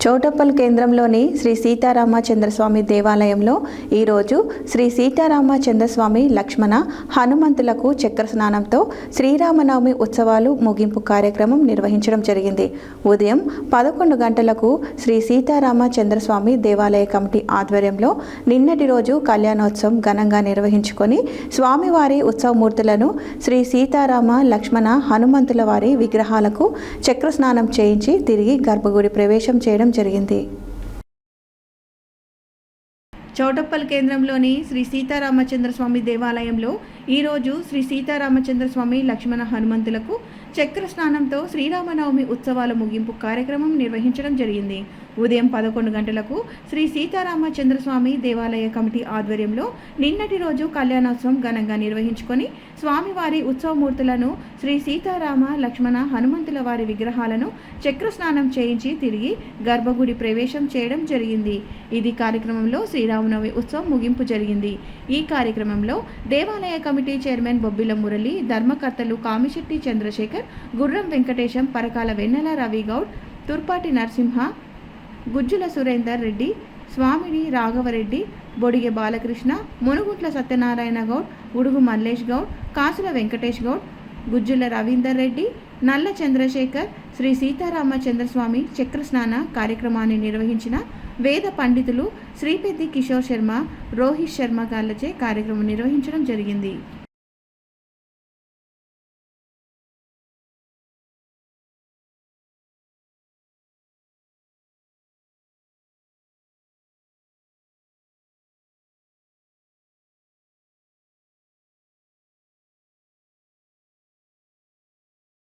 చౌటప్పల్ కేంద్రంలోని శ్రీ సీతారామచంద్రస్వామి దేవాలయంలో ఈరోజు శ్రీ సీతారామచంద్రస్వామి లక్ష్మణ హనుమంతులకు చక్ర స్నానంతో శ్రీరామనవమి ఉత్సవాలు ముగింపు కార్యక్రమం నిర్వహించడం జరిగింది. ఉదయం 11 గంటలకు శ్రీ సీతారామచంద్రస్వామి దేవాలయ కమిటీ ఆధ్వర్యంలో నిన్నటి రోజు కళ్యాణోత్సవం ఘనంగా నిర్వహించుకొని స్వామివారి ఉత్సవమూర్తులను శ్రీ సీతారామ లక్ష్మణ హనుమంతుల వారి విగ్రహాలకు చక్ర స్నానం చేయించి తిరిగి గర్భగుడి ప్రవేశం చేయడం జరిగింది. చౌటప్పల్ కేంద్రంలోని శ్రీ సీతారామచంద్రస్వామి దేవాలయంలో ఈరోజు శ్రీ సీతారామచంద్రస్వామి లక్ష్మణ హనుమంతులకు చక్ర స్నానంతో శ్రీరామనవమి ఉత్సవాల ముగింపు కార్యక్రమం నిర్వహించడం జరిగింది. ఉదయం 11 గంటలకు శ్రీ సీతారామచంద్రస్వామి దేవాలయ కమిటీ ఆధ్వర్యంలో నిన్నటి రోజు కళ్యాణోత్సవం ఘనంగా నిర్వహించుకొని స్వామివారి ఉత్సవమూర్తులను శ్రీ సీతారామ లక్ష్మణ హనుమంతుల వారి విగ్రహాలను చక్ర స్నానం చేయించి తిరిగి గర్భగుడి ప్రవేశం చేయడం జరిగింది. ఇది కార్యక్రమంలో శ్రీరామనవమి ఉత్సవం ముగింపు జరిగింది. ఈ కార్యక్రమంలో దేవాలయ కమిటీ చైర్మన్ బొబ్బిల మురళి, ధర్మకర్తలు కామిశెట్టి చంద్రశేఖర్, గుర్రం వెంకటేశం, పరకాల వెన్నెల రవిగౌడ్, తుర్పాటి నరసింహ, గుజ్జుల సురేందర్ రెడ్డి, స్వామిడి రాఘవరెడ్డి, బొడిగె బాలకృష్ణ, మునుగుట్ల సత్యనారాయణ గౌడ్, ఉడుగు మల్లేష్ గౌడ్, కాసుల వెంకటేష్ గౌడ్, గుజ్జుల రవీందర్ రెడ్డి, నల్ల చంద్రశేఖర్ శ్రీ సీతారామచంద్రస్వామి చక్రస్నాన కార్యక్రమాన్ని నిర్వహించిన వేద పండితులు శ్రీపెద్ది కిషోర్ శర్మ, రోహిత్ శర్మ గాళ్లచే కార్యక్రమం నిర్వహించడం జరిగింది.